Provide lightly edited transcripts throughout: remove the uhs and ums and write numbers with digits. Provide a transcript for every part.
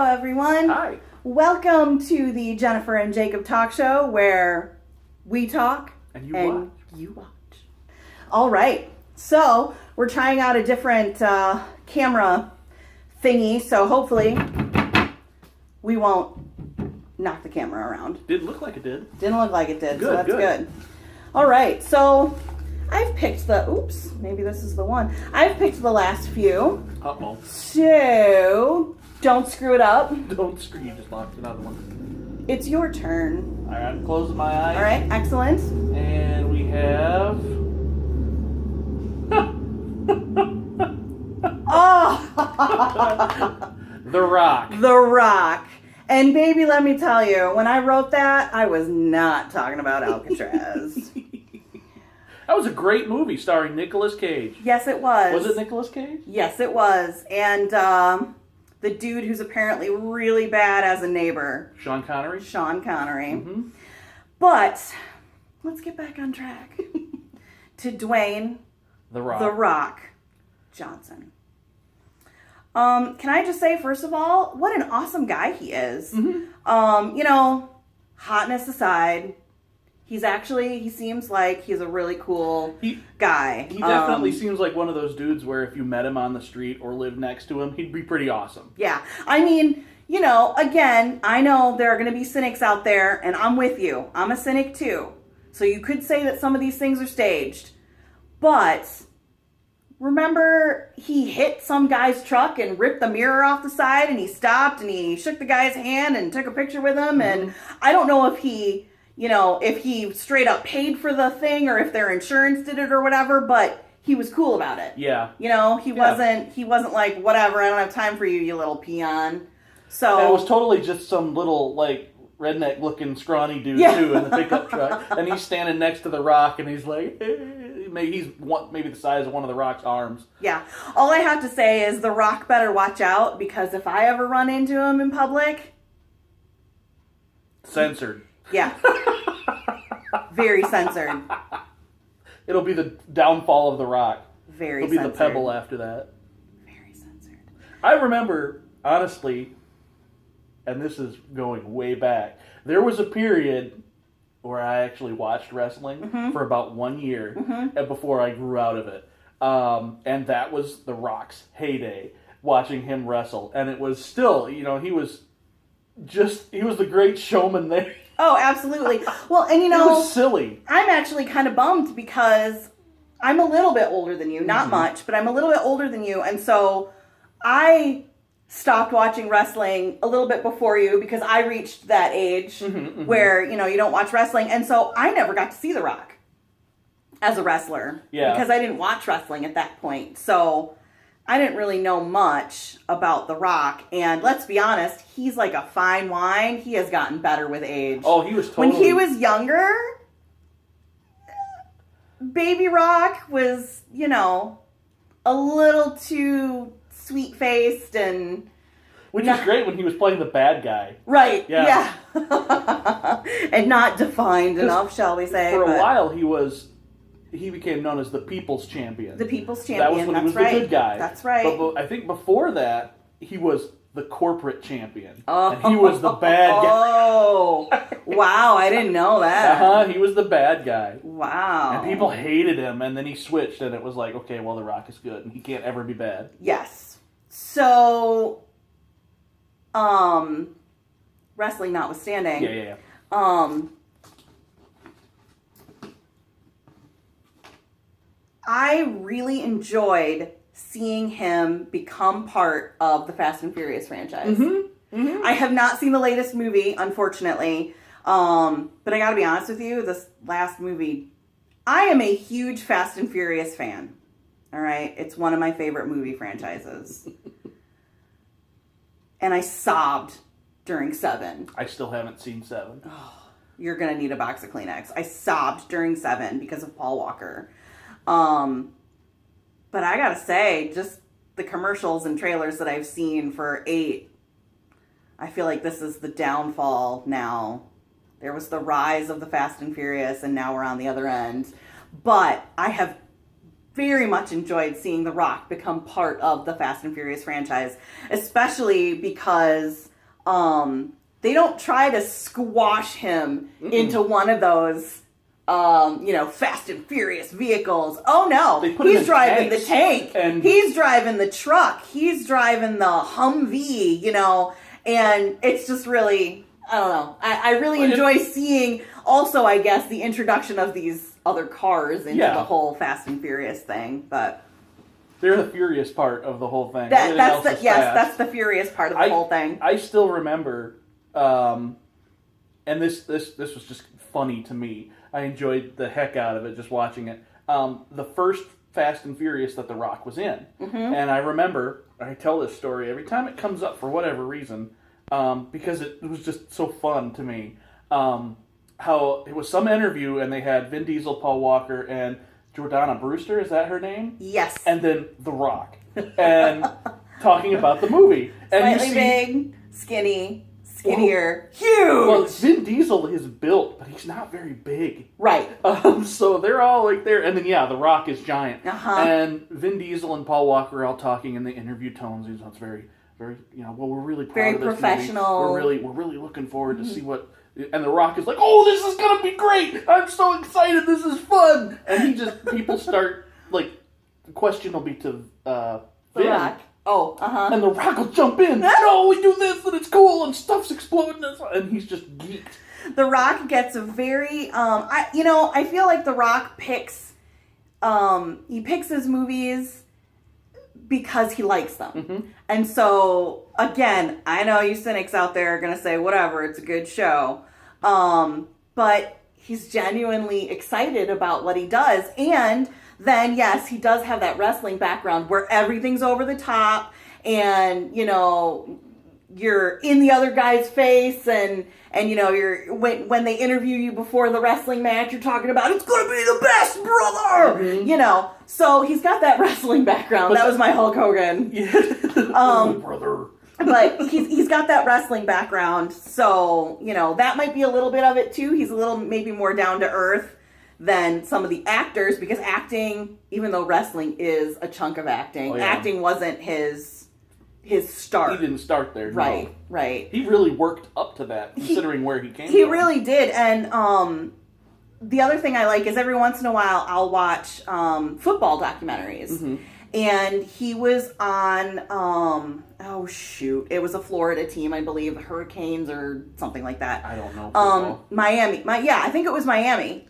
Hello, everyone. Hi. Welcome to the Jennifer and Jacob Talk Show, where we talk And you watch. All right. So we're trying out a different camera thingy, so hopefully we won't knock the camera around. Didn't look like it did. Didn't look like it did, Good, so that's good. good. All right. So I've picked maybe this is the one. I've picked the last few. Uh-oh. So don't screw it up. Don't scream. You just locked another one. It's your turn. All right, I'm closing my eyes. All right, excellent. And we have... Oh! The Rock. The Rock. And baby, let me tell you, when I wrote that, I was not talking about Alcatraz. That was a great movie starring Nicolas Cage. Yes, it was. Was it Nicolas Cage? Yes, it was. And the dude who's apparently really bad as a neighbor. Sean Connery? Sean Connery. Mm-hmm. But let's get back on track to Dwayne The Rock. The Rock Johnson. Can I just say, first of all, what an awesome guy he is. Mm-hmm. Hotness aside, he seems like he's a really cool guy. He definitely seems like one of those dudes where if you met him on the street or lived next to him, he'd be pretty awesome. Yeah. I mean, again, I know there are going to be cynics out there, and I'm with you. I'm a cynic too. So you could say that some of these things are staged. But remember, he hit some guy's truck and ripped the mirror off the side, and he stopped and he shook the guy's hand and took a picture with him. Mm-hmm. And I don't know if he straight up paid for the thing or if their insurance did it or whatever, but he was cool about it. Yeah. He wasn't like, whatever, I don't have time for you, you little peon. So And it was totally just some little, redneck looking scrawny dude, too, in the pickup truck. And he's standing next to the Rock, and he's like, hey, maybe the size of one of the Rock's arms. Yeah. All I have to say is the Rock better watch out, because if I ever run into him in public... Censored. Yeah. Very censored. It'll be the downfall of the Rock. Very censored. It'll be the Pebble after that. Very censored. I remember, honestly, and this is going way back, there was a period where I actually watched wrestling for about 1 year and before I grew out of it. And that was The Rock's heyday, watching him wrestle. And it was still, he was the great showman there. Oh, absolutely. Well, and It was silly. I'm actually kind of bummed because I'm a little bit older than you. Not much, but I'm a little bit older than you. And so I stopped watching wrestling a little bit before you because I reached that age where, you don't watch wrestling. And so I never got to see The Rock as a wrestler because I didn't watch wrestling at that point. So I didn't really know much about The Rock. And let's be honest, he's like a fine wine. He has gotten better with age. Oh, he was totally... When he was younger, Baby Rock was, a little too sweet-faced and... Which is great when he was playing the bad guy. Right, yeah. And not defined enough, shall we say. For a while, he became known as the People's Champion. The People's Champion, that was when he was the good guy. That's right. But I think before that, he was the corporate champion. And he was the bad guy. Oh, wow, I didn't know that. He was the bad guy. Wow. And people hated him, and then he switched, and it was like, okay, well, The Rock is good, and he can't ever be bad. Yes. So, wrestling notwithstanding. Yeah. I really enjoyed seeing him become part of the Fast and Furious franchise. I have not seen the latest movie, unfortunately. But I gotta be honest with you, this last movie, I am a huge Fast and Furious fan. All right? It's one of my favorite movie franchises. And I sobbed during 7. I still haven't seen 7. Oh, you're gonna need a box of Kleenex. I sobbed during 7 because of Paul Walker. But I gotta say, just the commercials and trailers that I've seen for 8, I feel like this is the downfall now. There was the rise of the Fast and Furious, and now we're on the other end. But I have very much enjoyed seeing The Rock become part of the Fast and Furious franchise, especially because they don't try to squash him into one of those, Fast and Furious vehicles. Oh no, he's driving the tank, and he's driving the truck, he's driving the Humvee, and it's just really, I don't know. I really enjoy seeing also, I guess, the introduction of these other cars into the whole Fast and Furious thing, but they're the furious part of the whole thing. That's the furious part of the whole thing. I still remember, and this was just funny to me. I enjoyed the heck out of it just watching it. The first Fast and Furious that The Rock was in, and I remember, I tell this story every time it comes up for whatever reason, because it was just so fun to me. How it was some interview and they had Vin Diesel, Paul Walker, and Jordana Brewster, is that her name? Yes. And then The Rock. And talking about the movie. And Slightly big, skinnier, huge! Well, Vin Diesel is built, but he's not very big. Right. So they're all like there. And then, The Rock is giant. Uh-huh. And Vin Diesel and Paul Walker are all talking in the interview tones. It's very, very, we're really proud of this professional. movie. We're really looking forward to see what... And The Rock is like, oh, this is going to be great. I'm so excited. This is fun. And people start, the question will be to Vin. The Rock. Oh, uh-huh. And The Rock will jump in. No, we do this and it's cool and stuff's exploding. And he's just geeked. The Rock gets a very, I feel like The Rock picks his movies because he likes them. Mm-hmm. And so, again, I know you cynics out there are going to say, whatever, it's a good show. But he's genuinely excited about what he does. And then, yes, he does have that wrestling background where everything's over the top and, you're in the other guy's face and you're when they interview you before the wrestling match, you're talking about it's gonna be the best, brother. Mm-hmm. So he's got that wrestling background. That was my Hulk Hogan. Brother. But he's got that wrestling background, so that might be a little bit of it too. He's a little maybe more down to earth than some of the actors, because acting, even though wrestling is a chunk of acting, acting wasn't his start. He didn't start there. Right, no. right. He really worked up to that, considering where he came from. He really did. And the other thing I like is every once in a while I'll watch football documentaries. Mm-hmm. And he was on, it was a Florida team, I believe, the Hurricanes or something like that. I don't know. Football. Miami. I think it was Miami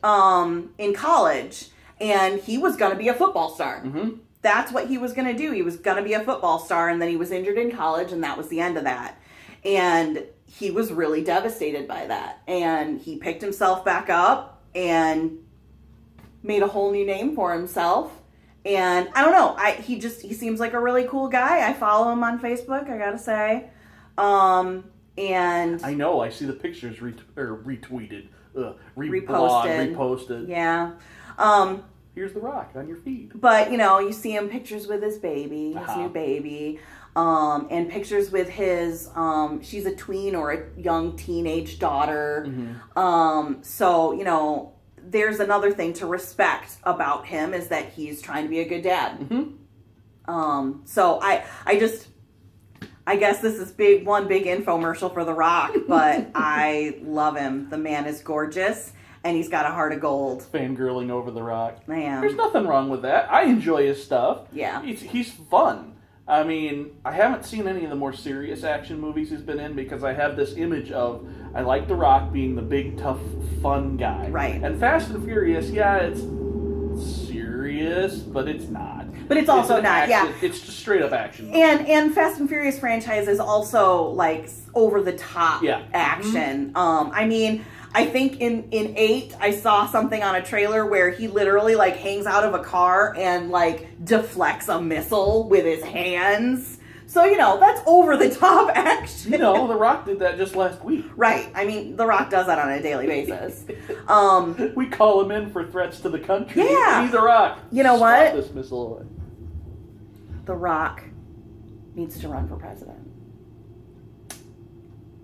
in college. And he was going to be a football star. Mm-hmm. That's what he was going to do. He was going to be a football star, and then he was injured in college, and that was the end of that. And he was really devastated by that. And he picked himself back up and made a whole new name for himself. And I don't know. He seems like a really cool guy. I follow him on Facebook, I gotta say. And I know. I see the pictures retweeted, reposted. Yeah. Here's The Rock on your feed. But, you see him pictures with his baby, his new baby, and pictures with his, she's a tween or a young teenage daughter. Mm-hmm. So, there's another thing to respect about him is that he's trying to be a good dad. Mm-hmm. So I guess this is one big infomercial for The Rock, but I love him. The man is gorgeous. And he's got a heart of gold. Fangirling over The Rock. I am. There's nothing wrong with that. I enjoy his stuff. Yeah. He's fun. I mean, I haven't seen any of the more serious action movies he's been in because I have this image of, I like The Rock being the big, tough, fun guy. Right. And Fast and Furious, it's serious, but it's not. But it's also not, action. It's just straight up action. And Fast and Furious franchise is also, over the top action. Mm-hmm. I mean, I think in 8, I saw something on a trailer where he literally, hangs out of a car and, deflects a missile with his hands. So, that's over-the-top action. The Rock did that just last week. Right. I mean, The Rock does that on a daily basis. We call him in for threats to the country. Yeah. He's The Rock. You know what? This missile away. The Rock needs to run for president.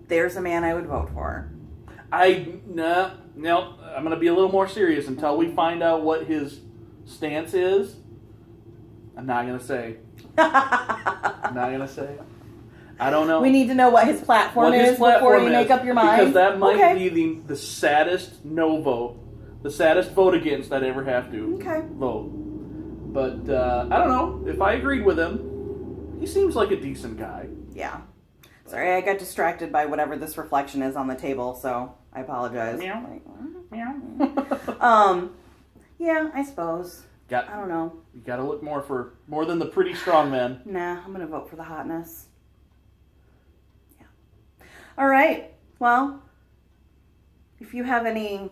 There's a man I would vote for. No, I'm going to be a little more serious until we find out what his stance is. I'm not going to say. I'm not going to say. I don't know. We need to know what his platform is before you make up your mind. Because that might be the saddest no vote. The saddest vote against I'd ever have to vote. But I don't know. If I agreed with him, he seems like a decent guy. Yeah. Sorry, I got distracted by whatever this reflection is on the table, so I apologize. Meow. Yeah, I suppose. I don't know. You got to look more than the pretty strong men. Nah, I'm going to vote for the hotness. Yeah. All right. Well, if you have any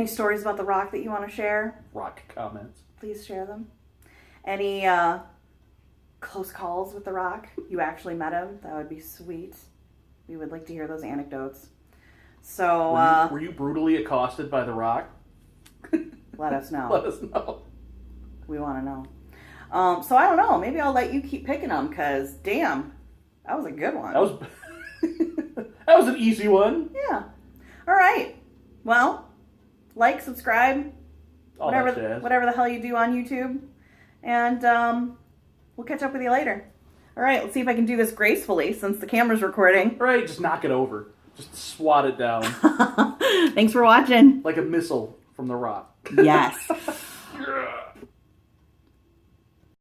stories about The Rock that you want to share, Rock comments, please share them. Any close calls with The Rock? You actually met him? That would be sweet. We would like to hear those anecdotes. So, were you brutally accosted by The Rock? Let us know. Let us know. We want to know. So I don't know. Maybe I'll let you keep picking them because, damn, that was a good one. That was an easy one. Yeah. All right. Well, like, subscribe, whatever the hell you do on YouTube, and we'll catch up with you later. All right. Let's see if I can do this gracefully since the camera's recording. All right. Just knock it over. Just swat it down. Thanks for watching. Like a missile from The Rock. Yes. Yeah.